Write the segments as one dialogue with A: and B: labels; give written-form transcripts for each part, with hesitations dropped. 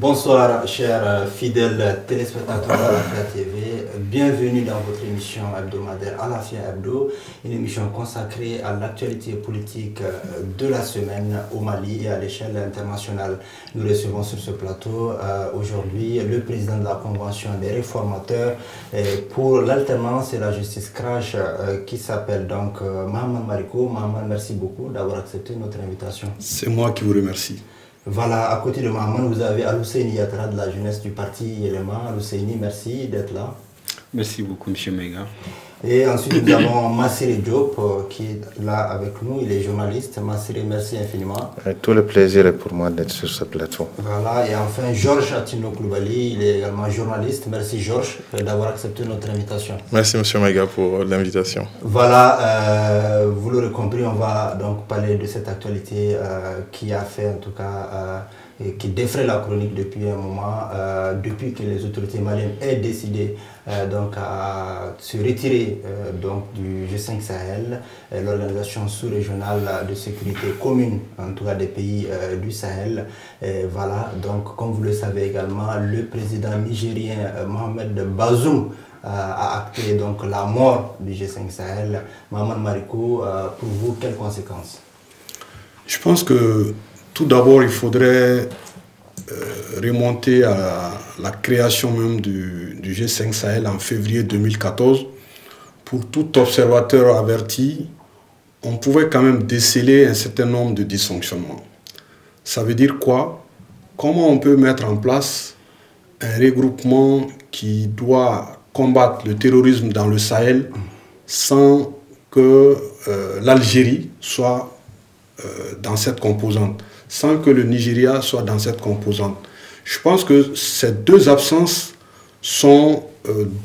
A: Bonsoir, chers fidèles téléspectateurs de l'Afia TV. Bienvenue dans votre émission hebdomadaire Alafia Hebdo, une émission consacrée à l'actualité politique de la semaine au Mali et à l'échelle internationale. Nous recevons sur ce plateau aujourd'hui le président de la Convention des réformateurs pour l'alternance et la justice crash qui s'appelle donc Mahaman Mariko. Mahaman, merci beaucoup d'avoir accepté notre invitation.
B: C'est moi qui vous remercie.
A: Voilà, à côté de Mahaman, vous avez Alousseni Yatara de la jeunesse du parti Élément. Alousseni, merci d'être là.
C: Merci beaucoup, M. Mega.
A: Et ensuite, nous avons Massiré Diop qui est là avec nous. Il est journaliste. Massiré, merci infiniment.
D: Tout le plaisir est pour moi d'être sur ce plateau.
A: Voilà, et enfin, Georges Atino Koulibaly, il est également journaliste. Merci, Georges, d'avoir accepté notre invitation.
E: Merci, M. Mega, pour l'invitation.
A: Voilà, vous l'aurez compris, on va donc parler de cette actualité qui a fait, en tout cas, qui défraie la chronique depuis un moment, depuis que les autorités maliennes aient décidé donc à se retirer donc du G5 Sahel, l'organisation sous-régionale de sécurité commune, en tout cas des pays du Sahel. Voilà, donc comme vous le savez également, le président nigérien Mohamed Bazoum a acté donc la mort du G5 Sahel. Mahaman Mariko, pour vous, quelles conséquences?
B: Je pense que tout d'abord, il faudrait remonter à la création même du G5 Sahel en février 2014. Pour tout observateur averti, on pouvait quand même déceler un certain nombre de dysfonctionnements. Ça veut dire quoi? Comment on peut mettre en place un regroupement qui doit combattre le terrorisme dans le Sahel sans que l'Algérie soit dans cette composante, sans que le Nigeria soit dans cette composante. Je pense que ces deux absences sont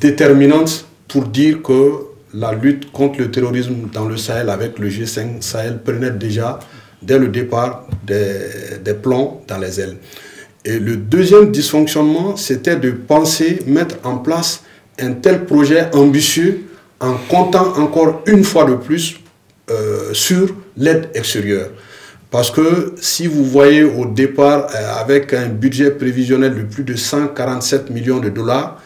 B: déterminantes pour dire que la lutte contre le terrorisme dans le Sahel avec le G5 Sahel prenait déjà, dès le départ, des plombs dans les ailes. Et le deuxième dysfonctionnement, c'était de penser mettre en place un tel projet ambitieux en comptant encore une fois de plus sur l'aide extérieure. Parce que si vous voyez au départ, avec un budget prévisionnel de plus de 147 millions de dollars,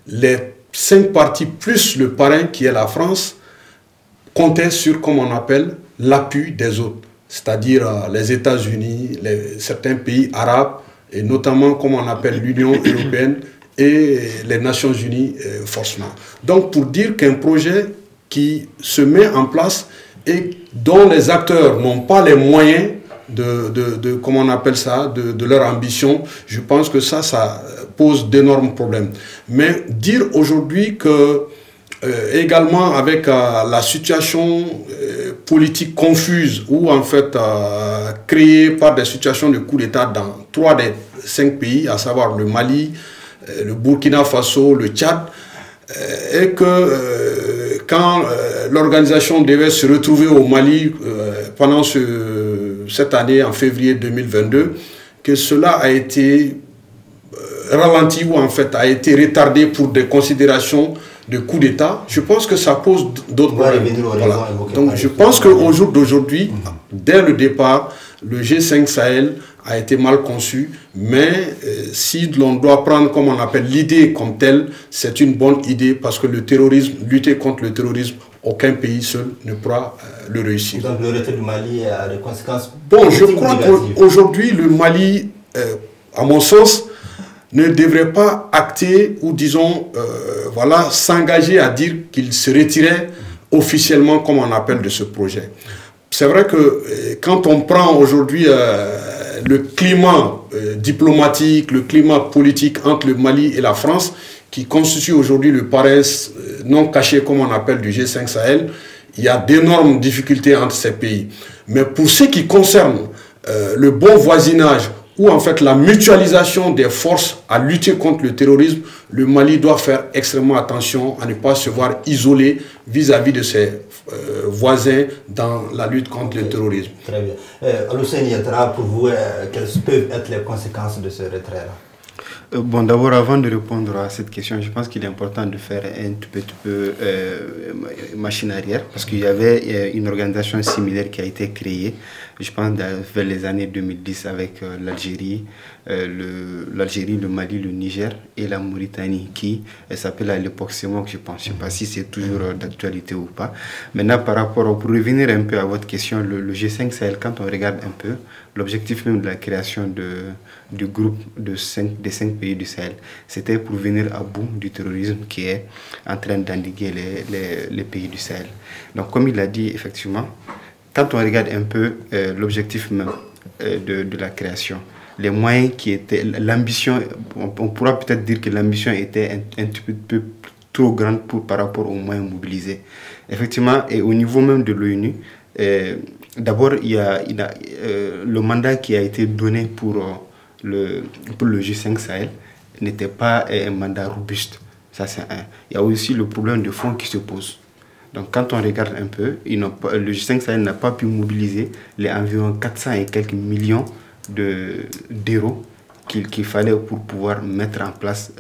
B: les 5 parties plus le parrain qui est la France comptaient sur, comme on appelle, l'appui des autres, c'est-à-dire les États-Unis, certains pays arabes, et notamment, comme on appelle, l'Union européenne et les Nations unies forcément. Donc pour dire qu'un projet qui se met en place et dont les acteurs n'ont pas les moyens comment on appelle ça, de leur ambition, je pense que ça pose d'énormes problèmes. Mais dire aujourd'hui que, également avec la situation politique confuse ou en fait créée par des situations de coup d'État dans 3 des 5 pays, à savoir le Mali, le Burkina Faso, le Tchad, et que quand l'organisation devait se retrouver au Mali pendant cette année, en février 2022, que cela a été ralenti ou en fait a été retardé pour des considérations de coup d'État, je pense que ça pose d'autres problèmes. Voilà. Donc je pense qu'au jour d'aujourd'hui, dès le départ, le G5 Sahel a été mal conçu, mais si l'on doit prendre, comme on appelle, l'idée comme telle, c'est une bonne idée parce que le terrorisme, lutter contre le terrorisme, aucun pays seul ne pourra le réussir.
A: Donc le retrait du Mali a des conséquences.
B: Bon, je crois qu'aujourd'hui, le Mali, à mon sens, ne devrait pas acter ou disons, voilà, s'engager à dire qu'il se retirait officiellement, comme on appelle, de ce projet. C'est vrai que quand on prend aujourd'hui le climat diplomatique, le climat politique entre le Mali et la France, qui constitue aujourd'hui le parrain non caché, comme on appelle, du G5 Sahel, il y a d'énormes difficultés entre ces pays. Mais pour ce qui concerne le bon voisinage, ou en fait la mutualisation des forces à lutter contre le terrorisme, le Mali doit faire extrêmement attention à ne pas se voir isolé vis-à-vis de ses voisins dans la lutte contre le terrorisme.
A: Très bien. Alousseni Yatara, pour vous, quelles peuvent être les conséquences de ce retrait-là?
C: Bon, d'abord, avant de répondre à cette question, je pense qu'il est important de faire un tout petit peu machine arrière, parce qu'il y avait une organisation similaire qui a été créée, je pense, vers les années 2010 avec l'Algérie, le Mali, le Niger et la Mauritanie, qui s'appelle à l'époque CEMOC, je pense. Je ne sais pas si c'est toujours d'actualité ou pas. Maintenant, par rapport, pour revenir un peu à votre question, le G5 Sahel, quand on regarde un peu, l'objectif même de la création du groupe des 5 pays du Sahel, c'était pour venir à bout du terrorisme qui est en train d'endiguer les pays du Sahel. Donc, comme il l'a dit, effectivement, quand on regarde un peu l'objectif même de la création, les moyens qui étaient, l'ambition, on pourra peut-être dire que l'ambition était un petit peu trop grande par rapport aux moyens mobilisés. Effectivement, et au niveau même de l'ONU, d'abord, il y a le mandat qui a été donné pour le G5 Sahel n'était pas un mandat robuste. Ça, c'est un. Il y a aussi le problème de fonds qui se pose. Donc, quand on regarde un peu, le G5 Sahel n'a pas pu mobiliser les environ 400 et quelques millions d'euros qu'il fallait pour pouvoir mettre en place,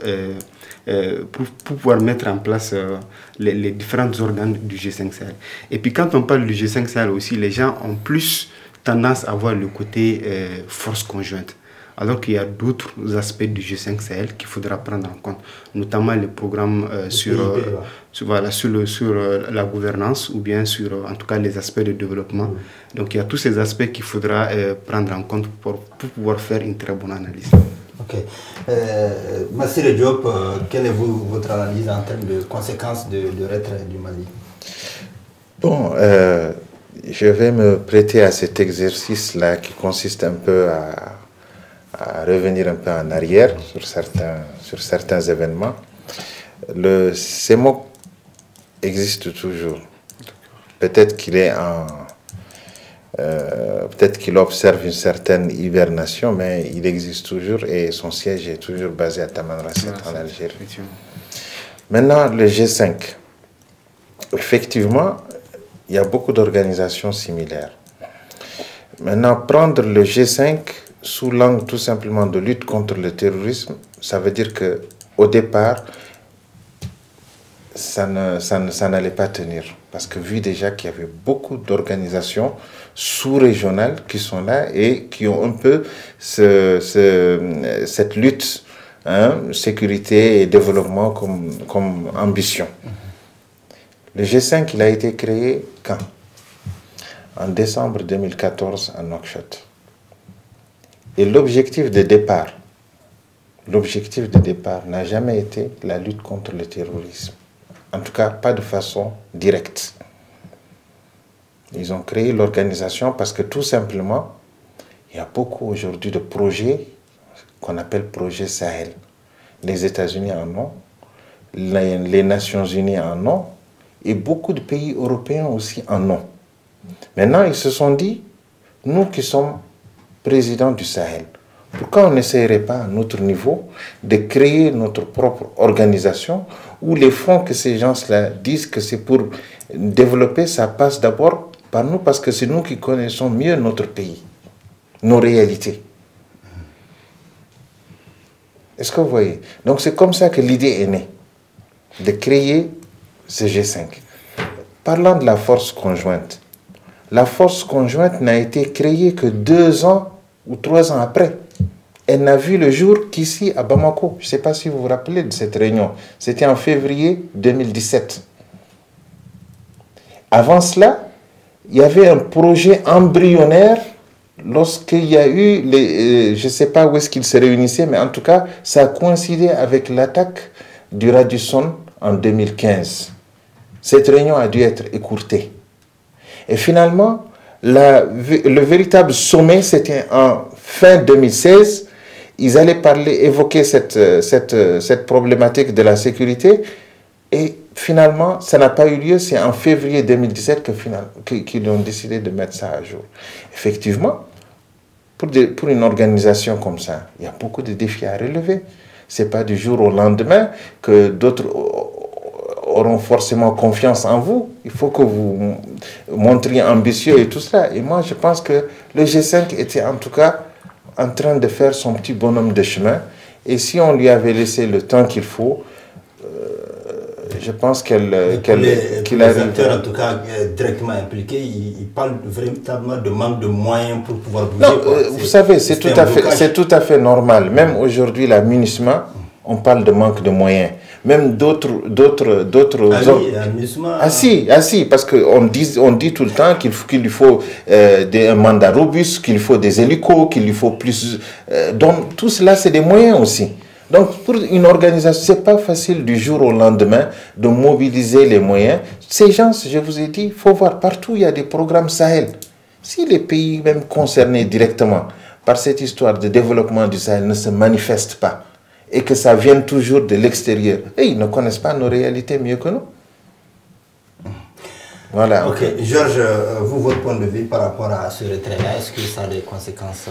C: les différents organes du G5 Sahel. Et puis quand on parle du G5 Sahel aussi, les gens ont plus tendance à voir le côté force conjointe. Alors qu'il y a d'autres aspects du G5 Sahel qu'il faudra prendre en compte, notamment les programmes sur la gouvernance ou bien sur, en tout cas, les aspects de développement. Donc, il y a tous ces aspects qu'il faudra prendre en compte pour pouvoir faire une très bonne analyse.
A: Ok. Massiré Diop, quelle est votre analyse en termes de conséquences de retrait du Mali?
D: Bon, je vais me prêter à cet exercice-là qui consiste un peu à revenir un peu en arrière sur certains événements. Le CEMOC existe toujours. Peut-être qu'il observe une certaine hibernation, mais il existe toujours et son siège est toujours basé à Tamanrasset en Algérie. Maintenant, le G5. Effectivement, il y a beaucoup d'organisations similaires. Maintenant, prendre le G5 sous l'angle tout simplement de lutte contre le terrorisme, ça veut dire qu'au départ, ça n'allait pas tenir. Parce que vu déjà qu'il y avait beaucoup d'organisations sous-régionales qui sont là et qui ont un peu cette lutte, sécurité et développement comme ambition. Le G5, il a été créé quand? En décembre 2014 à Nouakchott. Et l'objectif de départ n'a jamais été la lutte contre le terrorisme. En tout cas, pas de façon directe. Ils ont créé l'organisation parce que tout simplement, il y a beaucoup aujourd'hui de projets qu'on appelle projets Sahel. Les États-Unis en ont, les Nations Unies en ont, et beaucoup de pays européens aussi en ont. Maintenant, ils se sont dit, nous qui sommes président du Sahel, pourquoi on n'essayerait pas à notre niveau de créer notre propre organisation où les fonds que ces gens-là disent que c'est pour développer, ça passe d'abord par nous parce que c'est nous qui connaissons mieux notre pays, nos réalités. Est-ce que vous voyez? Donc c'est comme ça que l'idée est née, de créer ce G5. Parlant de la force conjointe, la force conjointe n'a été créée que 2 ans ou 3 ans après. Elle n'a vu le jour qu'ici à Bamako. Je ne sais pas si vous vous rappelez de cette réunion. C'était en février 2017. Avant cela, il y avait un projet embryonnaire lorsqu'il y a eu, je ne sais pas où est-ce qu'ils se réunissaient, mais en tout cas, ça a coïncidé avec l'attaque du Radisson en 2015. Cette réunion a dû être écourtée. Et finalement, le véritable sommet, c'était en fin 2016. Ils allaient évoquer cette problématique de la sécurité. Et finalement, ça n'a pas eu lieu. C'est en février 2017 qu'ils ont décidé de mettre ça à jour. Effectivement, pour une organisation comme ça, il y a beaucoup de défis à relever. Ce n'est pas du jour au lendemain que d'autres auront forcément confiance en vous. Il faut que vous montriez ambitieux et tout cela. Et moi, je pense que le G5 était en tout cas en train de faire son petit bonhomme de chemin. Et si on lui avait laissé le temps qu'il faut, je pense qu'il
A: les acteurs, en tout cas, directement impliqués, ils parlent véritablement de manque de moyens pour pouvoir bouger.
D: Non, vous savez, c'est tout à fait normal. Même aujourd'hui, la MINUSMA, on parle de manque de moyens. Même d'autres si, parce qu'on dit tout le temps qu'il lui faut un mandat robuste, qu'il faut des hélicos, qu'il lui faut plus. Donc tout cela, c'est des moyens aussi. Donc pour une organisation, c'est pas facile du jour au lendemain de mobiliser les moyens. Ces gens, je vous ai dit, il faut voir partout, il y a des programmes Sahel. Si les pays même concernés directement par cette histoire de développement du Sahel ne se manifestent pas, et que ça vienne toujours de l'extérieur, et ils ne connaissent pas nos réalités mieux que nous. Voilà.
A: Ok, Georges, vous, votre point de vue par rapport à ce retrait-là, est-ce que ça a des conséquences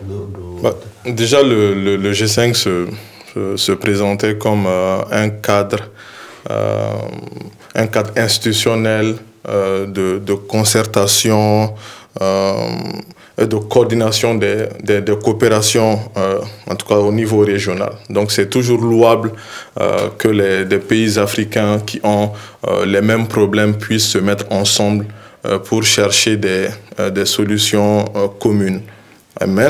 A: lourdes?
E: Déjà, le G5 se présentait comme un cadre institutionnel de concertation, de coordination des coopérations, en tout cas au niveau régional. Donc c'est toujours louable que des pays africains qui ont les mêmes problèmes puissent se mettre ensemble pour chercher des solutions communes. Mais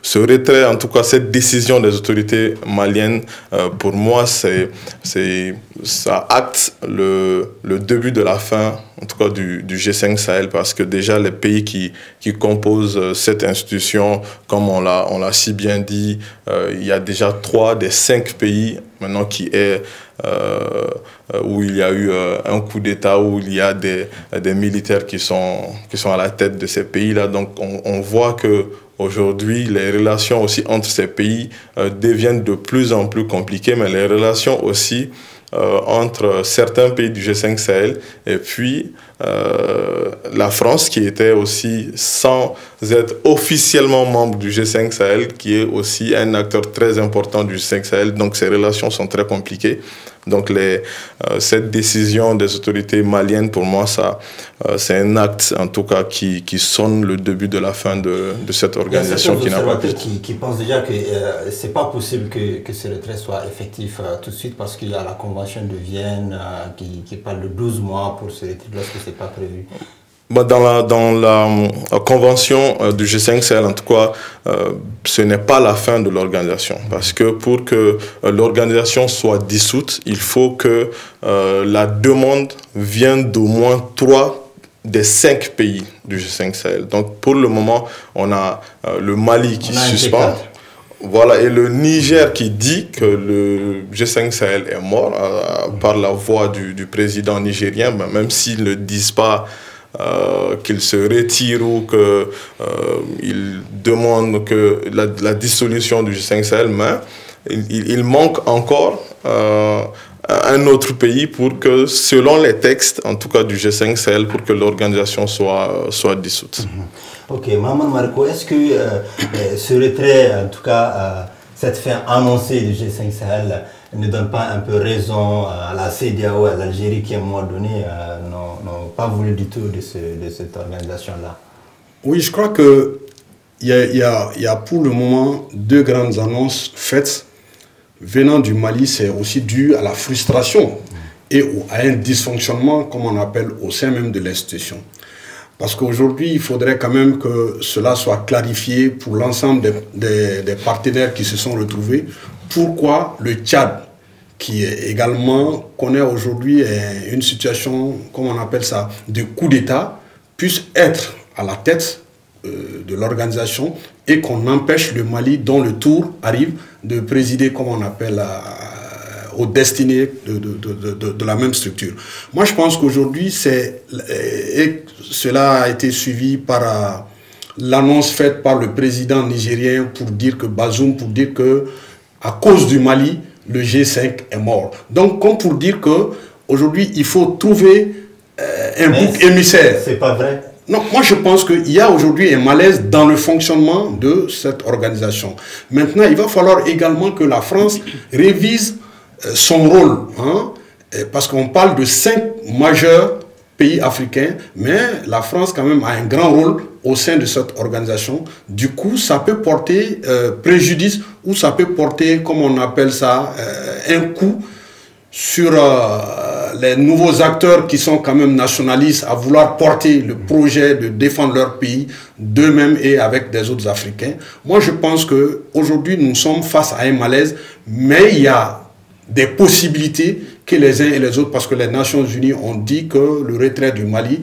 E: ce retrait, en tout cas cette décision des autorités maliennes, pour moi, ça acte le début de la fin, en tout cas du G5 Sahel, parce que déjà les pays qui composent cette institution, comme on l'a si bien dit, il y a déjà 3 des 5 pays maintenant où il y a eu un coup d'État, où il y a des militaires qui sont à la tête de ces pays-là. Donc on voit que aujourd'hui, les relations aussi entre ces pays deviennent de plus en plus compliquées, mais les relations aussi entre certains pays du G5 Sahel et puis la France, qui était aussi, sans être officiellement membre du G5 Sahel, qui est aussi un acteur très important du G5 Sahel. Donc ces relations sont très compliquées. Donc cette décision des autorités maliennes, pour moi, c'est un acte, en tout cas, qui sonne le début de la fin de cette organisation qui n'a pas pu.
A: Qui pensent déjà que c'est pas possible que ce retrait soit effectif tout de suite, parce qu'il y a la Convention de Vienne qui parle de 12 mois pour ce retrait lorsque c'est pas prévu.
E: Dans la convention du G5 Sahel, en tout cas, ce n'est pas la fin de l'organisation. Parce que pour que l'organisation soit dissoute, il faut que la demande vienne d'au moins 3 des 5 pays du G5 Sahel. Donc pour le moment, on a le Mali qui suspend. Voilà, et le Niger qui dit que le G5 Sahel est mort par la voix du président nigérien, même s'ils ne disent pas qu'il se retire ou qu'il demande que la dissolution du G5 Sahel, mais il manque encore un autre pays pour que, selon les textes, en tout cas du G5 Sahel, pour que l'organisation soit dissoute.
A: Ok, Maman Marco, est-ce que ce retrait, en tout cas cette fin annoncée du G5 Sahel, ne donne pas un peu raison à la CEDEAO, à l'Algérie, qui à un moment donné n'ont pas voulu du tout de cette organisation-là?
B: Oui, je crois qu'il y a pour le moment 2 grandes annonces faites. Venant du Mali, c'est aussi dû à la frustration et à un dysfonctionnement, comme on appelle, au sein même de l'institution. Parce qu'aujourd'hui, il faudrait quand même que cela soit clarifié pour l'ensemble des partenaires qui se sont retrouvés. Pourquoi le Tchad, qui également connaît aujourd'hui une situation, comme on appelle ça, de coup d'État, puisse être à la tête de l'organisation et qu'on empêche le Mali, dont le tour arrive, de présider, comme on appelle, aux destinées de la même structure. Moi, je pense qu'aujourd'hui, cela a été suivi par l'annonce faite par le président nigérien pour dire que Bazoum, pour dire que à cause du Mali, le G5 est mort. Donc, comme pour dire qu'aujourd'hui, il faut trouver un bouc émissaire.
A: C'est pas vrai.
B: Non, moi je pense qu'il y a aujourd'hui un malaise dans le fonctionnement de cette organisation. Maintenant, il va falloir également que la France révise son rôle. Parce qu'on parle de 5 majeurs pays africains, mais la France quand même a un grand rôle au sein de cette organisation. Du coup, ça peut porter préjudice ou ça peut porter, comme on appelle ça, un coup sur les nouveaux acteurs qui sont quand même nationalistes à vouloir porter le projet de défendre leur pays d'eux-mêmes et avec des autres Africains. Moi, je pense qu'aujourd'hui, nous sommes face à un malaise, mais il y a des possibilités que les uns et les autres, parce que les Nations Unies ont dit que le retrait du Mali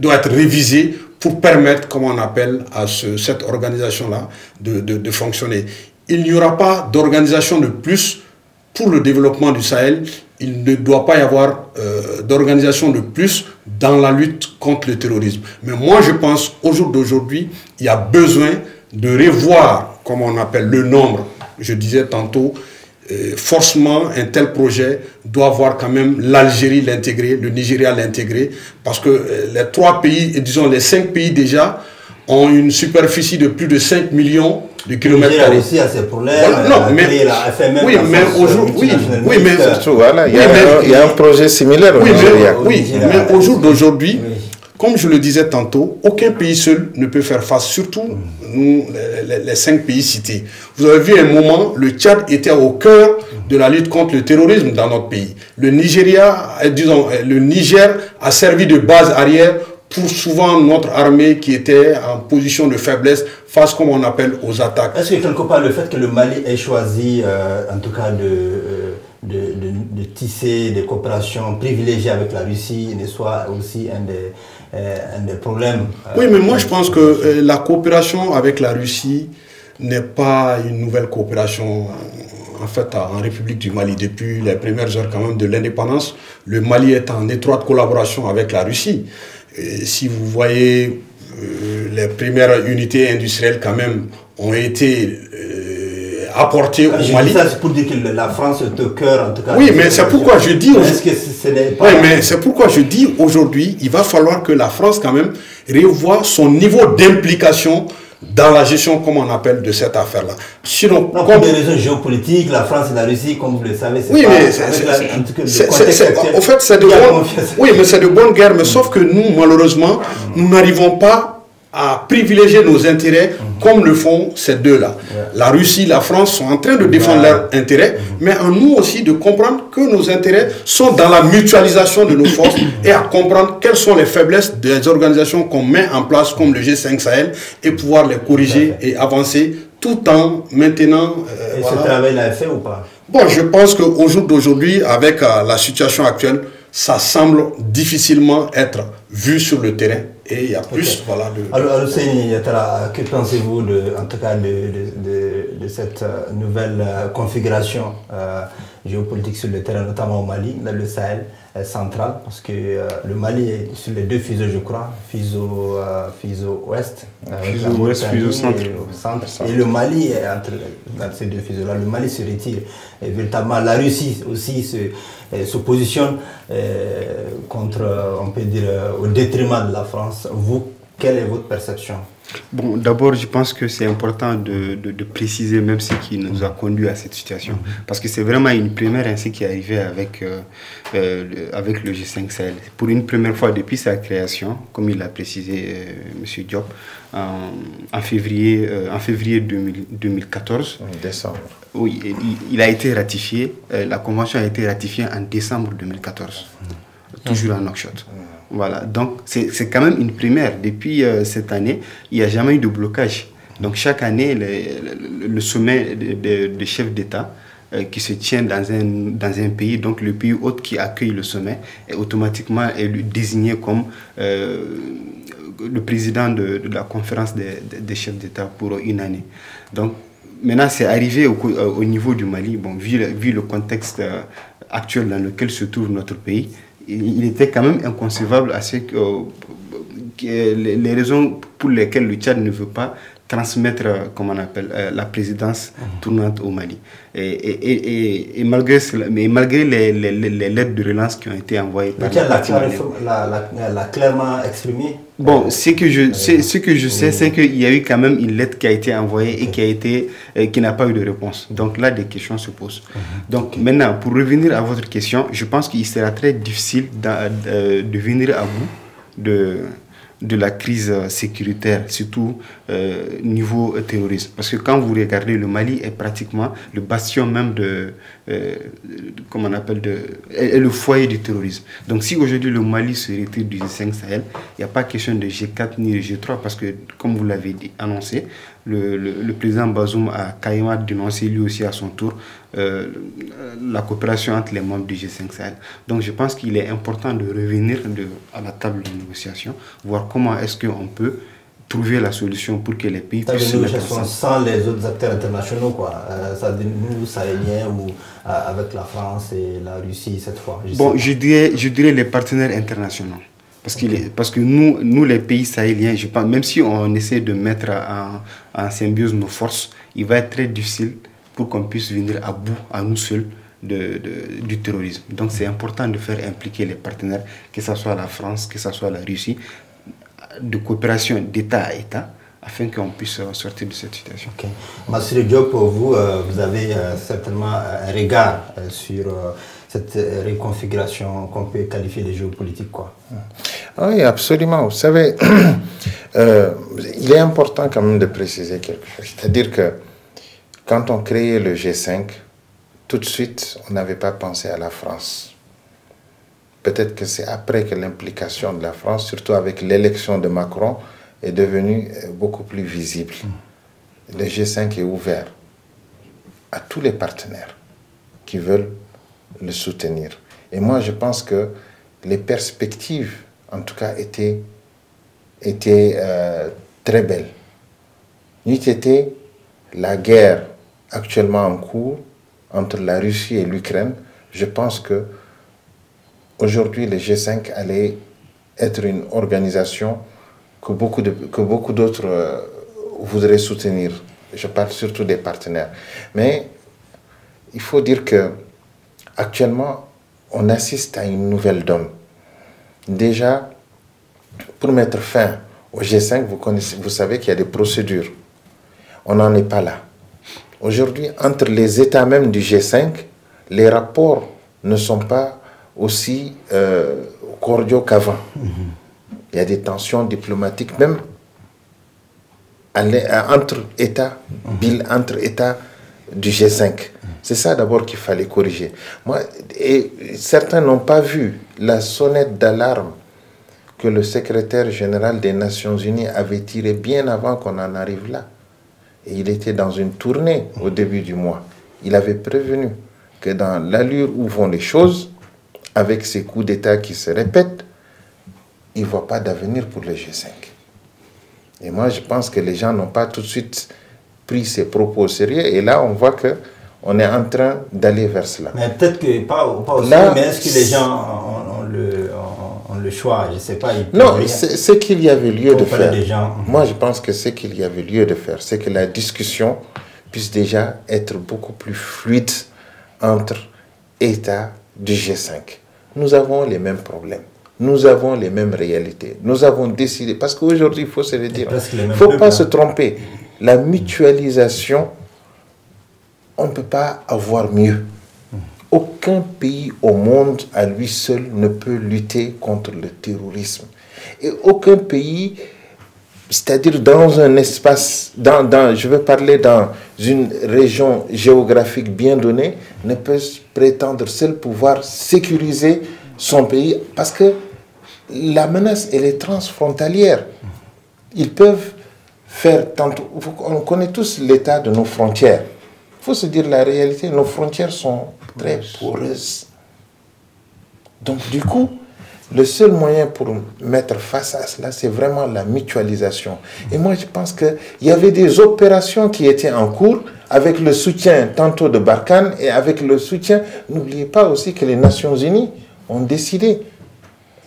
B: doit être révisé pour permettre, comme on appelle, à cette organisation-là de fonctionner. Il n'y aura pas d'organisation de plus pour le développement du Sahel. Il ne doit pas y avoir d'organisation de plus dans la lutte contre le terrorisme. Mais moi, je pense, au jour d'aujourd'hui, il y a besoin de revoir, comme on appelle, le nombre. Je disais tantôt, forcément, un tel projet doit voir quand même l'Algérie l'intégrer, le Nigeria l'intégrer, parce que les 3 pays, et disons les 5 pays déjà, ont une superficie de plus de 5 millions de kilomètres carrés.
A: Il y a aussi ses problèmes.
B: Voilà, non, mais, oui, mais aujourd'hui, il
D: y a un projet similaire au Nigeria.
B: Mais au jour d'aujourd'hui, comme je le disais tantôt, aucun pays seul ne peut faire face, surtout nous, les 5 pays cités. Vous avez vu un moment, le Tchad était au cœur de la lutte contre le terrorisme dans notre pays. Le Niger a servi de base arrière pour souvent notre armée qui était en position de faiblesse face, comme on appelle, aux attaques.
A: Est-ce que quelque part le fait que le Mali ait choisi, en tout cas, de tisser des coopérations privilégiées avec la Russie ne soit aussi un des problèmes?
B: Oui, mais moi je pense que la coopération avec la Russie n'est pas une nouvelle coopération. En fait, en République du Mali, depuis les premières heures quand même de l'indépendance, le Mali est en étroite collaboration avec la Russie. Et si vous voyez, les premières unités industrielles quand même ont été apportées au Mali.
A: C'est pour dire que la France est au cœur, en tout cas.
B: Oui, mais c'est pourquoi je dis aujourd'hui.
A: Oui,
B: mais c'est pourquoi je dis aujourd'hui, il va falloir que la France quand même revoie son niveau d'implication dans la gestion, comme on appelle, de cette affaire-là. Sinon,
A: pour des raisons géopolitiques, la France et la Russie, comme vous le savez, c'est
B: en fait, c'est de bonnes guerres, mais sauf que nous, malheureusement, nous n'arrivons pas à privilégier nos intérêts comme le font ces deux-là. La Russie, la France sont en train de défendre leurs intérêts, mais en nous aussi de comprendre que nos intérêts sont dans la mutualisation de nos forces et à comprendre quelles sont les faiblesses des organisations qu'on met en place comme le G5 Sahel et pouvoir les corriger et avancer tout en maintenant...
A: et ce travail-là est fait ou pas?
B: Bon, je pense qu'au jour d'aujourd'hui, avec la situation actuelle, ça semble difficilement être vu sur le terrain. Et il y a plus, voilà.
A: Alors, que pensez-vous, en tout cas, de cette nouvelle configuration géopolitique sur le terrain, notamment au Mali, dans le Sahel central, parce que le Mali est sur les 2 fuseaux, je crois, fuseau ouest,
C: fuseau centre.
A: Et le Mali est entre dans ces 2 fuseaux-là. Le Mali se retire. Et véritablement, la Russie aussi se positionne contre, on peut dire, au détriment de la France. Vous, quelle est votre perception?
C: Bon, d'abord, je pense que c'est important de préciser même ce qui nous a conduit à cette situation. Parce que c'est vraiment une première ainsi qui est arrivée avec le G5 Sahel. Pour une première fois depuis sa création, comme il l'a précisé M. Diop, en février 2014.
D: En décembre.
C: Oui, il a été ratifié, la convention a été ratifiée en décembre 2014. Toujours en Nouakchott. Voilà, donc c'est quand même une première. Depuis cette année, il n'y a jamais eu de blocage. Donc chaque année, le sommet des chefs d'État qui se tient dans un pays, donc le pays hôte qui accueille le sommet, est automatiquement désigné comme le président de la conférence des chefs d'État pour une année. Donc maintenant, c'est arrivé au niveau du Mali. Bon, vu le contexte actuel dans lequel se trouve notre pays, il était quand même inconcevable à ce que les raisons pour lesquelles le Tchad ne veut pas transmettre, comme on appelle, la présidence tournante au Mali. Et malgré les lettres de relance qui ont été envoyées par
A: l'a clairement exprimé.
C: Bon, ce que je sais, c'est qu'il y a eu quand même une lettre qui a été envoyée et qui n'a pas eu de réponse. Donc là, des questions se posent. Donc maintenant, pour revenir à votre question, je pense qu'il sera très difficile de venir à bout de la crise sécuritaire, surtout niveau terrorisme. Parce que quand vous regardez, le Mali est pratiquement le bastion même comment on appelle, est le foyer du terrorisme. Donc si aujourd'hui le Mali se retire du G5 Sahel, il n'y a pas question de G4 ni de G3 parce que, comme vous l'avez annoncé, le président Bazoum a carrément dénoncé lui aussi à son tour la coopération entre les membres du G5 Sahel. Donc je pense qu'il est important de revenir à la table de négociation, voir comment est-ce qu'on peut trouver la solution pour que les pays puissent se mettre ensemble.
A: Sans les autres acteurs internationaux, quoi. Ça, nous, Sahéliens, ou avec la France et la Russie cette fois.
C: Je dirais les partenaires internationaux. Parce que nous, les pays sahéliens, je pense, même si on essaie de mettre en symbiose nos forces, il va être très difficile pour qu'on puisse venir à bout, à nous seuls, du terrorisme. Donc c'est important de faire impliquer les partenaires, que ce soit la France, que ce soit la Russie, de coopération d'État à État, afin qu'on puisse sortir de cette situation.
A: Okay. Monsieur Diop, vous avez certainement un regard sur cette reconfiguration qu'on peut qualifier de géopolitique, quoi.
D: Oui, absolument. Vous savez, il est important quand même de préciser quelque chose. C'est-à-dire que quand on créait le G5, tout de suite, on n'avait pas pensé à la France. Peut-être que c'est après que l'implication de la France, surtout avec l'élection de Macron, est devenue beaucoup plus visible. Le G5 est ouvert à tous les partenaires qui veulent le soutenir. Et moi, je pense que les perspectives, en tout cas, étaient très belles. N'eût été la guerre actuellement en cours entre la Russie et l'Ukraine, je pense que aujourd'hui, le G5 allait être une organisation que beaucoup d'autres voudraient soutenir. Je parle surtout des partenaires. Mais il faut dire que actuellement, on assiste à une nouvelle donne. Déjà, pour mettre fin au G5, vous savez qu'il y a des procédures. On n'en est pas là. Aujourd'hui, entre les États même du G5, les rapports ne sont pas aussi cordiaux qu'avant. Il y a des tensions diplomatiques même entre États du G5. C'est ça d'abord qu'il fallait corriger. Et certains n'ont pas vu la sonnette d'alarme que le secrétaire général des Nations Unies avait tirée bien avant qu'on en arrive là. Et il était dans une tournée au début du mois. Il avait prévenu que dans l'allure où vont les choses, avec ces coups d'État qui se répètent, il ne voit pas d'avenir pour le G5. Et moi, je pense que les gens n'ont pas tout de suite pris ces propos au sérieux. Et là, on voit qu'on est en train d'aller vers cela.
A: Mais peut-être que pas aussi, là, mais est-ce que les gens ont le choix? Je ne sais pas.
D: Non, ce qu'il y avait lieu de faire. Moi, je pense que ce qu'il y avait lieu de faire, c'est que la discussion puisse déjà être beaucoup plus fluide entre États du G5. Nous avons les mêmes problèmes. Nous avons les mêmes réalités. Nous avons décidé, parce qu'aujourd'hui, il faut se le dire, il ne faut pas se tromper. La mutualisation, on ne peut pas avoir mieux. Aucun pays au monde à lui seul ne peut lutter contre le terrorisme. Et aucun pays, c'est-à-dire dans un espace, je veux parler dans une région géographique bien donnée, ne peut prétendre seul pouvoir sécuriser son pays, parce que la menace, elle est transfrontalière. Ils peuvent faire tantôt... On connaît tous l'état de nos frontières. Il faut se dire la réalité, nos frontières sont très poreuses. Donc du coup, le seul moyen pour mettre face à cela, c'est vraiment la mutualisation. Et moi, je pense qu'il y avait des opérations qui étaient en cours avec le soutien tantôt de Barkhane et avec le soutien... N'oubliez pas aussi que les Nations Unies ont décidé,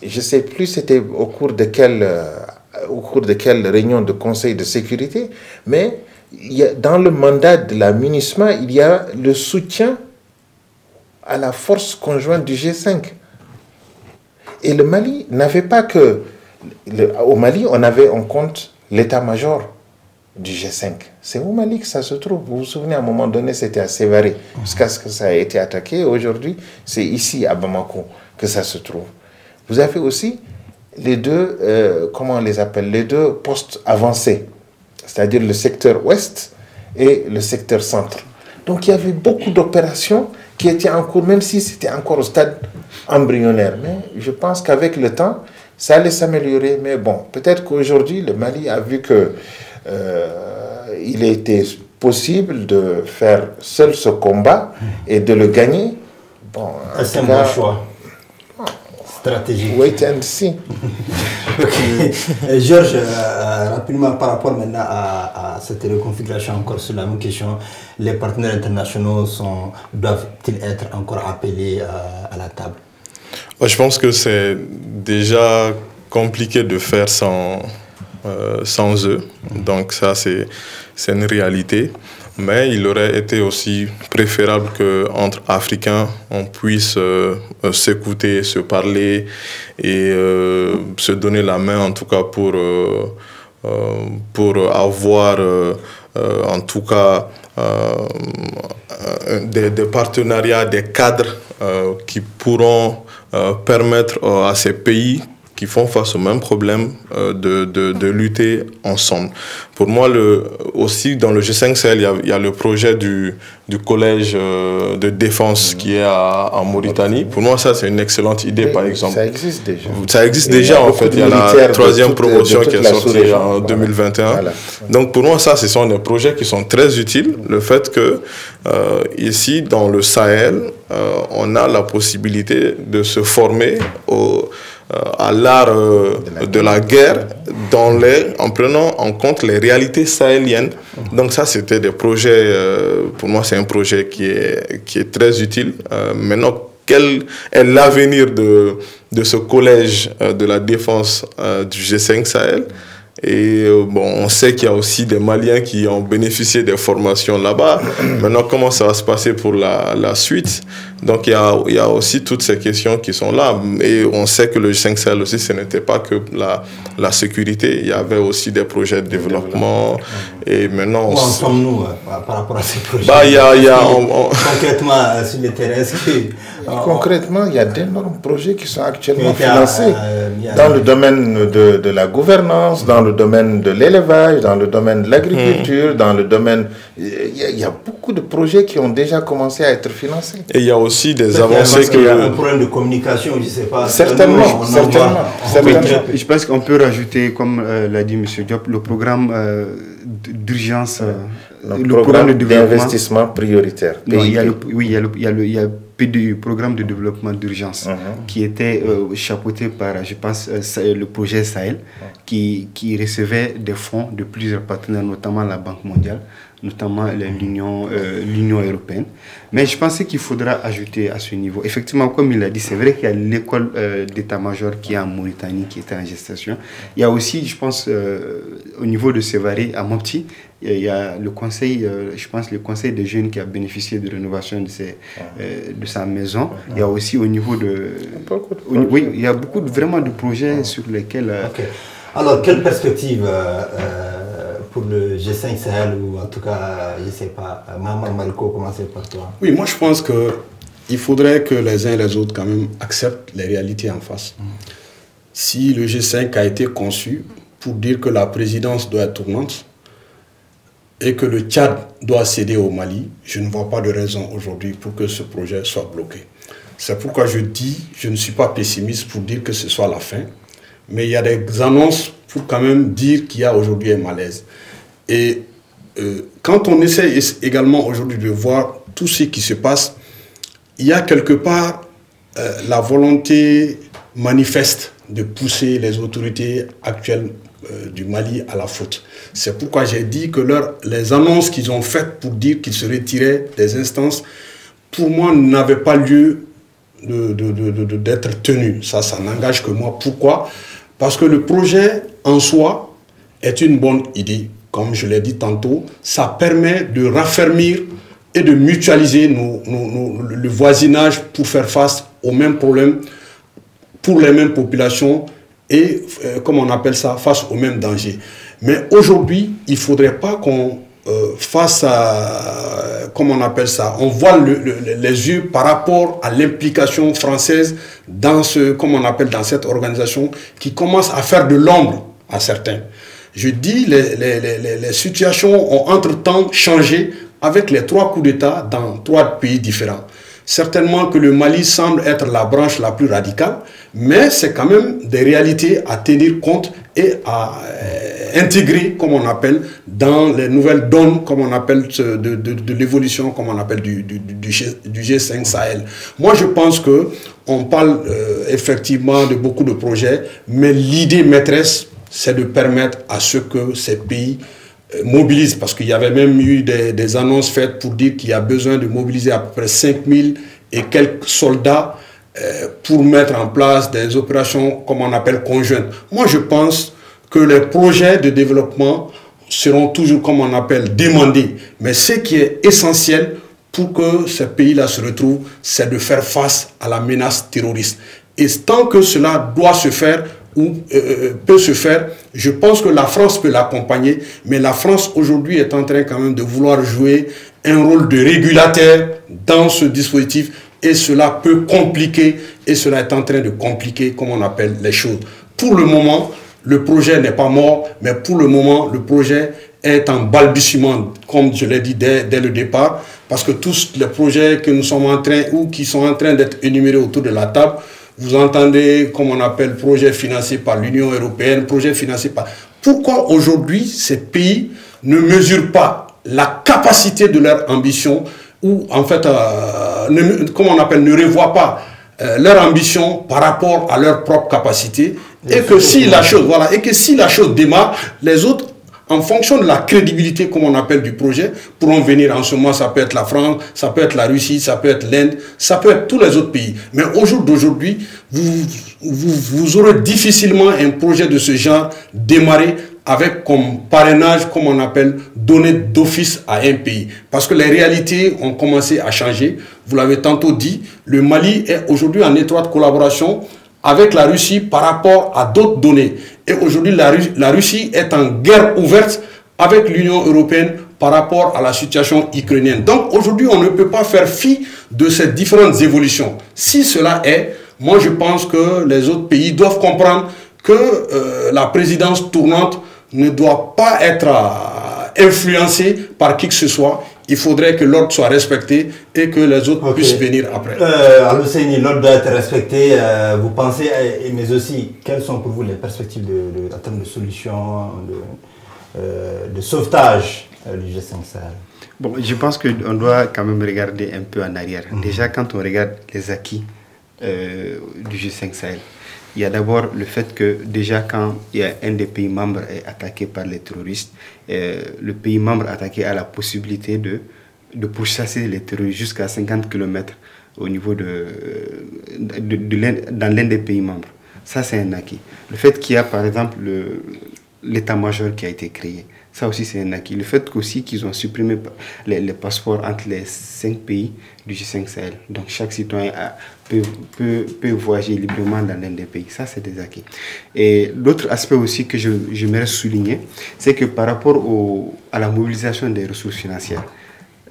D: je ne sais plus c'était au cours de quelle réunion de Conseil de sécurité, mais dans le mandat de la MINUSMA, il y a le soutien à la force conjointe du G5. Et le Mali n'avait pas que... Au Mali, on avait en compte l'état-major du G5. C'est au Mali que ça se trouve. Vous vous souvenez, à un moment donné, c'était à Sévaré, jusqu'à ce que ça ait été attaqué. Aujourd'hui, c'est ici, à Bamako, que ça se trouve. Vous avez aussi les deux, comment on les appelle, les deux postes avancés, c'est-à-dire le secteur ouest et le secteur centre. Donc il y avait beaucoup d'opérations qui étaient en cours, même si c'était encore au stade embryonnaire. Mais je pense qu'avec le temps, ça allait s'améliorer. Mais bon, peut-être qu'aujourd'hui, le Mali a vu que il était possible de faire seul ce combat et de le gagner. Bon,
A: c'est un bon choix stratégique.
D: Wait and see.
A: Georges, rapidement par rapport maintenant à cette reconfiguration, encore sur la même question, les partenaires internationaux doivent-ils être encore appelés à la table?
E: Je pense que c'est déjà compliqué de faire sans eux. Donc ça, c'est une réalité. Mais il aurait été aussi préférable qu'entre Africains, on puisse s'écouter, se parler et se donner la main, en tout cas pour avoir, en tout cas, des partenariats, des cadres qui pourront permettre à ces pays qui font face au même problème de lutter ensemble. Pour moi, aussi dans le G5 Sahel, il y a le projet du collège de défense qui est en Mauritanie. Pour moi, ça, c'est une excellente idée, par exemple.
D: Ça existe déjà.
E: Ça existe déjà, en fait. Il y a la troisième promotion qui est sortie en 2021. Voilà. Donc, pour moi, ça, ce sont des projets qui sont très utiles. Le fait que, ici, dans le Sahel, on a la possibilité de se former à l'art de la guerre en prenant en compte les réalités sahéliennes. Donc ça, c'était des projets, pour moi, c'est un projet qui est très utile. Maintenant, quel est l'avenir de ce collège de la défense du G5 Sahel? Et bon, on sait qu'il y a aussi des Maliens qui ont bénéficié des formations là-bas. Maintenant, comment ça va se passer pour la suite? Donc, il y a aussi toutes ces questions qui sont là. Et on sait que le G5 Sahel aussi, ce n'était pas que la sécurité. Il y avait aussi des projets de développement. Et maintenant...
A: Où en sommes-nous par rapport à ces projets?
E: Concrètement,
A: sur le terrain,
D: concrètement, il y a d'énormes projets qui sont actuellement financés dans le domaine de la gouvernance, dans le domaine de l'élevage, dans le domaine de l'agriculture, dans le domaine... Il y a beaucoup de projets qui ont déjà commencé à être financés.
E: Et il y a aussi des avancées
A: Il y a un problème de communication, je ne sais pas.
D: Certainement.
C: Je pense qu'on peut rajouter, comme l'a dit M. Diop, le programme d'urgence,
D: le programme d'investissement prioritaire.
C: Non, il y a le PDU, programme de développement d'urgence, qui était chapeauté par, je pense, le projet Sahel, qui recevait des fonds de plusieurs partenaires, notamment la Banque mondiale, notamment l'Union européenne. Mais je pensais qu'il faudra ajouter à ce niveau. Effectivement, comme il l'a dit, c'est vrai qu'il y a l'école d'état-major qui est en Mauritanie, qui est en gestation. Il y a aussi, je pense, au niveau de Sévaré, à Mopti, il y a le conseil, je pense, le conseil des jeunes qui a bénéficié de rénovation de sa maison. Il y a aussi au niveau de... Oui, il y a beaucoup vraiment de projets sur lesquels...
A: Alors, quelle perspective pour le G5 Sahel, ou en tout cas, je ne sais pas, Maman Malko, commencer par toi.
B: Oui, moi je pense qu'il faudrait que les uns et les autres quand même acceptent les réalités en face. Si le G5 a été conçu pour dire que la présidence doit être tournante et que le Tchad doit céder au Mali, je ne vois pas de raison aujourd'hui pour que ce projet soit bloqué. C'est pourquoi je ne suis pas pessimiste pour dire que ce soit la fin, mais il y a des annonces pour quand même dire qu'il y a aujourd'hui un malaise. Et quand on essaie également aujourd'hui de voir tout ce qui se passe, il y a quelque part la volonté manifeste de pousser les autorités actuelles du Mali à la faute. C'est pourquoi j'ai dit que les annonces qu'ils ont faites pour dire qu'ils se retiraient des instances, pour moi, n'avaient pas lieu d'être tenues. Ça n'engage que moi. Pourquoi? Parce que le projet en soi est une bonne idée. Comme je l'ai dit tantôt, ça permet de raffermir et de mutualiser le voisinage pour faire face aux mêmes problèmes, pour les mêmes populations et, comme on appelle ça, face aux mêmes dangers. Mais aujourd'hui, il ne faudrait pas qu'on face à, comment on appelle ça, on voit les yeux par rapport à l'implication française dans ce, comment on appelle, dans cette organisation qui commence à faire de l'ombre à certains. Je dis, les situations ont entre-temps changé avec les 3 coups d'État dans 3 pays différents. Certainement que le Mali semble être la branche la plus radicale, mais c'est quand même des réalités à tenir compte et à intégrer, comme on appelle, dans les nouvelles donnes, comme on appelle, de l'évolution, comme on appelle, du G5 Sahel. Moi, je pense qu'on parle effectivement de beaucoup de projets, mais l'idée maîtresse, c'est de permettre à ce que ces pays mobilisent, parce qu'il y avait même eu des annonces faites pour dire qu'il y a besoin de mobiliser à peu près 5000 et quelques soldats pour mettre en place des opérations, comme on appelle, conjointes. Moi, je pense que les projets de développement seront toujours, comme on appelle, demandés. Mais ce qui est essentiel pour que ces pays-là se retrouvent, c'est de faire face à la menace terroriste. Et tant que cela doit se faire, ou peut se faire, je pense que la France peut l'accompagner, mais la France aujourd'hui est en train quand même de vouloir jouer un rôle de régulateur dans ce dispositif, et cela peut compliquer, et cela est en train de compliquer, comme on appelle, les choses. Pour le moment, le projet n'est pas mort, mais pour le moment, le projet est en balbutiement, comme je l'ai dit dès le départ, parce que tous les projets que nous sommes en train, ou qui sont en train d'être énumérés autour de la table, vous entendez, comme on appelle, projet financé par l'Union européenne, projet financé par... Pourquoi aujourd'hui ces pays ne mesurent pas la capacité de leur ambition, ou en fait, comme on appelle, ne revoient pas leur ambition par rapport à leur propre capacité, et que si la chose, voilà, et que si la chose démarre, les autres, en fonction de la crédibilité, comme on appelle, du projet, pourront venir en ce moment. Ça peut être la France, ça peut être la Russie, ça peut être l'Inde, ça peut être tous les autres pays. Mais au jour d'aujourd'hui, vous aurez difficilement un projet de ce genre démarré avec comme parrainage, comme on appelle, donné d'office à un pays. Parce que les réalités ont commencé à changer. Vous l'avez tantôt dit, le Mali est aujourd'hui en étroite collaboration avec la Russie par rapport à d'autres données. Et aujourd'hui, la Russie est en guerre ouverte avec l'Union européenne par rapport à la situation ukrainienne. Donc aujourd'hui, on ne peut pas faire fi de ces différentes évolutions. Si cela est, moi je pense que les autres pays doivent comprendre que la présidence tournante ne doit pas être influencée par qui que ce soit. Il faudrait que l'ordre soit respecté et que les autres puissent venir après.
A: Al-Husseini, l'ordre doit être respecté. Vous pensez, mais aussi, quelles sont pour vous les perspectives en termes de solutions, de sauvetage du G5 Sahel?
C: Bon, je pense qu'on doit quand même regarder un peu en arrière. Déjà, quand on regarde les acquis du G5 Sahel, il y a d'abord le fait que déjà quand il y a un des pays membres est attaqué par les terroristes, le pays membre attaqué a la possibilité de pourchasser les terroristes jusqu'à 50 km au niveau dans l'un des pays membres. Ça, c'est un acquis. Le fait qu'il y a par exemple l'état-major qui a été créé, ça aussi c'est un acquis. Le fait aussi qu'ils ont supprimé les passeports entre les 5 pays du G5 Sahel. Donc chaque citoyen peut voyager librement dans l'un des pays. Ça, c'est des acquis. Et l'autre aspect aussi que j'aimerais souligner, c'est que par rapport à la mobilisation des ressources financières,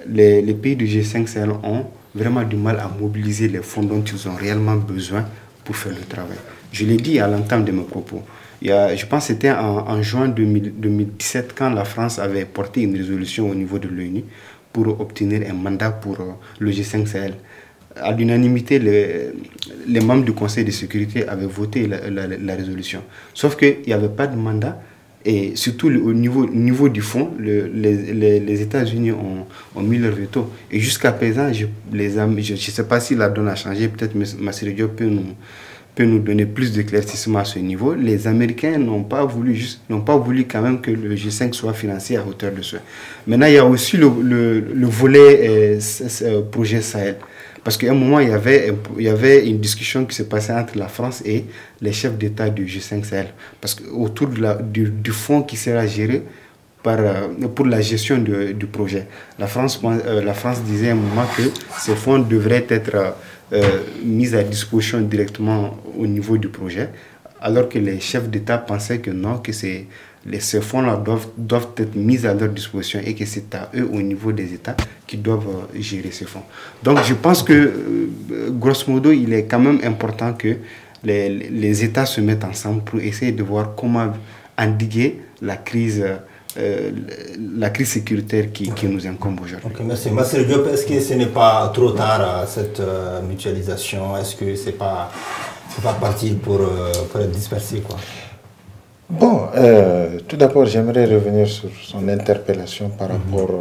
C: les pays du G5 Sahel ont vraiment du mal à mobiliser les fonds dont ils ont réellement besoin pour faire le travail. Je l'ai dit à l'entame de mes propos. Je pense que c'était en juin 2017 quand la France avait porté une résolution au niveau de l'ONU pour obtenir un mandat pour le G5 Sahel. À l'unanimité, les membres du Conseil de sécurité avaient voté la résolution. Sauf qu'il n'y avait pas de mandat et surtout au niveau du fond, les États-Unis ont mis leur veto. Et jusqu'à présent, je ne sais pas si la donne a changé, peut-être Massiré Diop peut nous donner plus d'éclaircissement à ce niveau. Les Américains n'ont pas voulu quand même que le G5 soit financé à hauteur de ça. Maintenant, il y a aussi le volet projet Sahel. Parce qu'à un moment, il y avait une discussion qui se passait entre la France et les chefs d'État du G5 Sahel. Parce qu'autour du fonds qui sera géré pour la gestion du projet. La France disait à un moment que ces fonds devraient être mis à disposition directement au niveau du projet, alors que les chefs d'État pensaient que non, que c'est ces fonds-là doivent être mis à leur disposition et que c'est à eux, au niveau des États, qui doivent gérer ces fonds. Donc je pense que, grosso modo, il est quand même important que les États se mettent ensemble pour essayer de voir comment endiguer la crise sécuritaire qui nous incombe aujourd'hui.
A: Ok, merci. Master Diop, est-ce que ce n'est pas trop tard cette mutualisation? Est-ce que c'est pas parti pour être dispersé, quoi?
D: Bon, tout d'abord, j'aimerais revenir sur son interpellation par rapport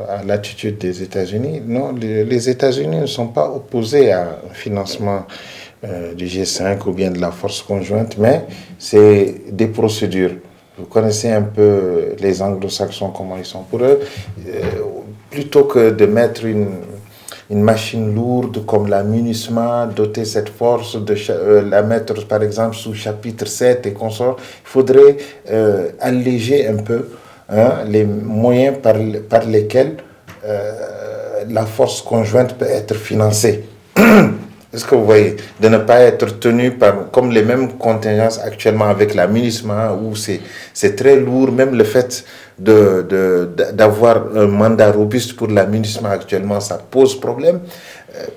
D: à l'attitude des États-Unis. Non, les États-Unis ne sont pas opposés à un financement du G5 ou bien de la force conjointe, mais c'est des procédures. Vous connaissez un peu les anglo-saxons, comment ils sont. Pour eux, plutôt que de mettre une machine lourde comme la MINUSMA, doter cette force, la mettre par exemple sous chapitre 7 et consorts, il faudrait alléger un peu les moyens par lesquels la force conjointe peut être financée. Est-ce que vous voyez? De ne pas être tenu comme les mêmes contingences actuellement avec la MINUSMA, où c'est très lourd, même le fait d'avoir un mandat robuste pour la MINUSMA actuellement, ça pose problème,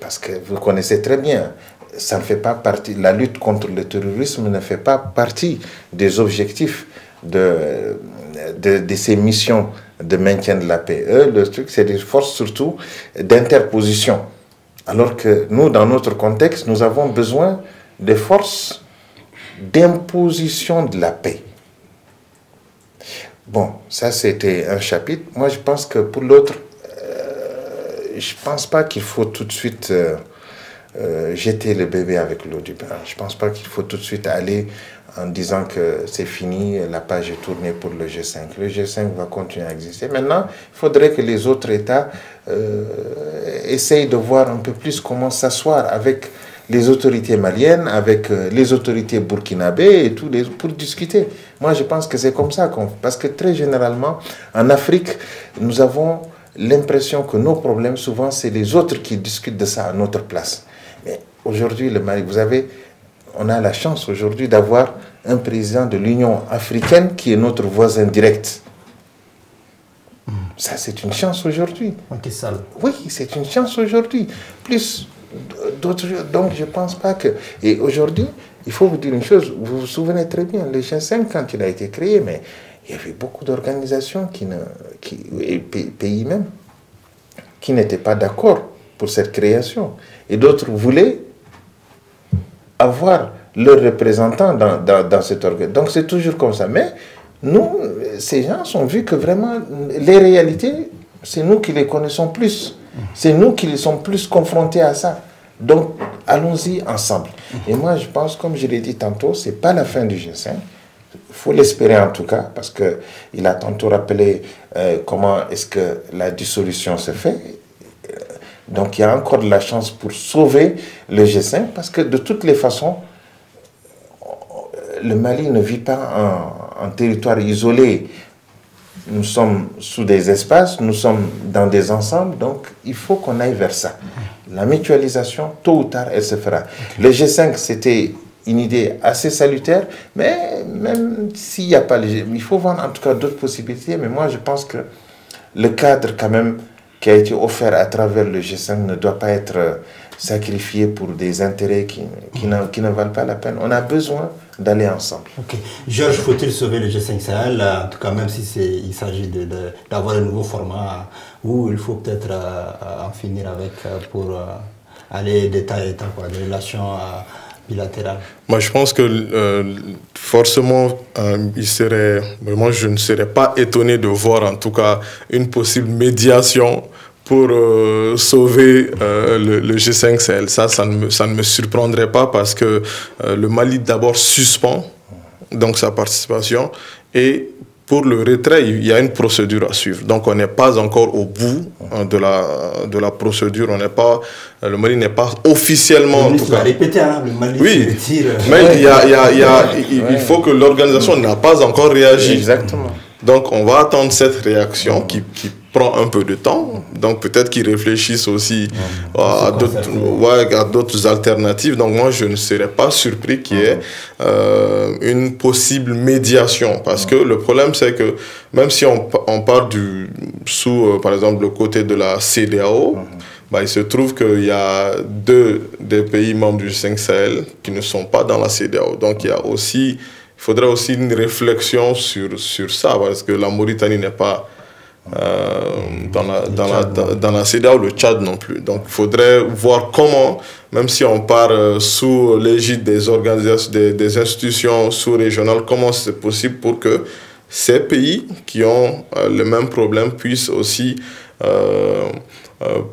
D: parce que vous connaissez très bien, ça ne fait pas partie, la lutte contre le terrorisme ne fait pas partie des objectifs de ces missions de maintien de la paix. Le truc, c'est des forces surtout d'interposition. Alors que nous, dans notre contexte, nous avons besoin de forces d'imposition de la paix. Bon, ça c'était un chapitre. Moi, je pense que pour l'autre, je ne pense pas qu'il faut tout de suite jeter le bébé avec l'eau du bain. Je ne pense pas qu'il faut tout de suite aller en disant que c'est fini, la page est tournée pour le G5. Le G5 va continuer à exister. Maintenant, il faudrait que les autres États essayent de voir un peu plus comment s'asseoir avec les autorités maliennes, avec les autorités burkinabées et tout, pour discuter. Moi, je pense que c'est comme ça parce que très généralement, en Afrique, nous avons l'impression que nos problèmes, souvent, c'est les autres qui discutent de ça à notre place. Mais aujourd'hui, le Mali, on a la chance aujourd'hui d'avoir un président de l'Union africaine qui est notre voisin direct. Ça, c'est une chance aujourd'hui. Oui, c'est une chance aujourd'hui. Plus d'autres. Donc, je ne pense pas que... Et aujourd'hui, il faut vous dire une chose. Vous vous souvenez très bien, le G5, quand il a été créé, mais il y avait beaucoup d'organisations et pays même, qui n'étaient pas d'accord pour cette création. Et d'autres voulaient avoir leurs représentants dans cet organe. Donc c'est toujours comme ça. Mais nous, ces gens ont vu que vraiment, les réalités, c'est nous qui les connaissons plus. C'est nous qui les sommes plus confrontés à ça. Donc, allons-y ensemble. Et moi, je pense, comme je l'ai dit tantôt, ce n'est pas la fin du G5. Il faut l'espérer en tout cas, parce qu'il a tantôt rappelé comment est-ce que la dissolution se fait. Donc il y a encore de la chance pour sauver le G5, parce que de toutes les façons, le Mali ne vit pas en territoire isolé. Nous sommes sous des espaces, nous sommes dans des ensembles, donc il faut qu'on aille vers ça. La mutualisation, tôt ou tard, elle se fera. Le G5, c'était une idée assez salutaire, mais même s'il n'y a pas le G5, il faut voir en tout cas d'autres possibilités, mais moi je pense que le cadre quand même qui a été offert à travers le G5 ne doit pas être sacrifié pour des intérêts qui ne valent pas la peine. On a besoin d'aller ensemble.
A: Ok. Georges, faut-il sauver le G5 Sahel? En tout cas, même si il s'agit d'avoir un nouveau format où il faut peut-être en finir avec pour aller d'État à État, des relations bilatérales.
E: Moi, je pense que forcément, moi, je ne serais pas étonné de voir en tout cas une possible médiation pour sauver le G5 Sahel. Ça ne me surprendrait pas, parce que le Mali d'abord suspend donc sa participation, et pour le retrait, il y a une procédure à suivre. Donc on n'est pas encore au bout de la procédure. Le Mali n'est pas officiellement...
A: En tout cas, répété, le Mali
E: oui,
A: se retire.
E: Mais il faut que l'organisation n'a pas encore réagi.
D: Exactement.
E: Donc on va attendre cette réaction qui prend un peu de temps. Donc peut-être qu'ils réfléchissent aussi à d'autres alternatives. Donc moi, je ne serais pas surpris qu'il y ait une possible médiation. Parce que le problème, c'est que même si on part sous, par exemple, le côté de la CEDEAO, bah, il se trouve qu'il y a 2 des pays membres du G5 Sahel qui ne sont pas dans la CEDEAO. Donc il faudrait aussi une réflexion sur ça, parce que la Mauritanie n'est pas dans la CEDEAO, le Tchad non plus. Donc il faudrait voir comment, même si on part sous l'égide des organisations, des institutions sous-régionales, comment c'est possible pour que ces pays qui ont le même problème puissent aussi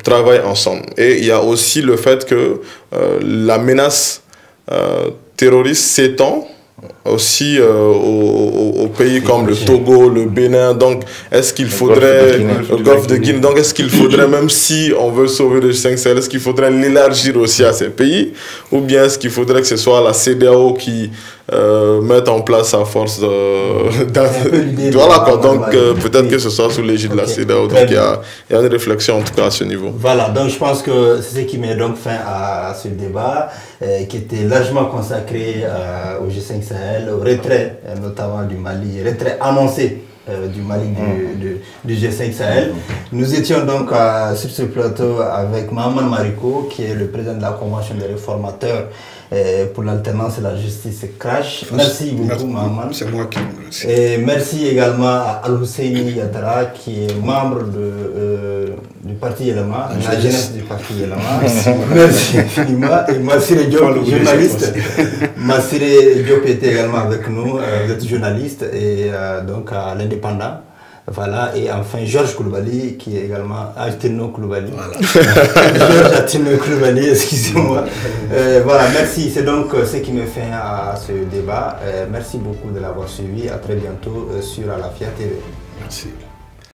E: travailler ensemble. Et il y a aussi le fait que la menace terroriste s'étend aussi aux pays comme le Togo, le Bénin. Donc, est-ce qu'il faudrait le Golfe de Guinée? Donc, est-ce qu'il faudrait, même si on veut sauver le G5 Sahel, est-ce qu'il faudrait l'élargir aussi à ces pays? Ou bien est-ce qu'il faudrait que ce soit la CEDEAO qui mette en place sa force voilà quoi. Donc, peut-être que ce soit sous l'égide de la CEDEAO. Donc, il y a une réflexion en tout cas à ce niveau.
A: Voilà, donc je pense que c'est ce qui met donc fin à ce débat qui était largement consacré au G5 Sahel, au retrait notamment du Mali, retrait annoncé du Mali du G5 Sahel. Nous étions donc sur ce plateau avec Mahaman Mariko, qui est le président de la Convention des réformateurs pour l'alternance et la justice CRAJ. Merci beaucoup, Mahaman.
B: C'est moi qui vous remercie.
A: Et merci également à Al-Husseini Yatara, qui est membre du parti Yelema, la jeunesse du parti Yelema. Merci infiniment. Et Massiré Diop, journaliste. Massiré Diop était également avec nous, vous êtes journaliste et donc à l'Indépendant. Voilà, et enfin Georges Koulibaly qui est également Atino Koulibaly. Voilà. Georges Atino Koulibaly, excusez-moi. Voilà, merci. C'est donc ce qui me fait à ce débat. Merci beaucoup de l'avoir suivi. À très bientôt sur Alafia TV.
B: Merci.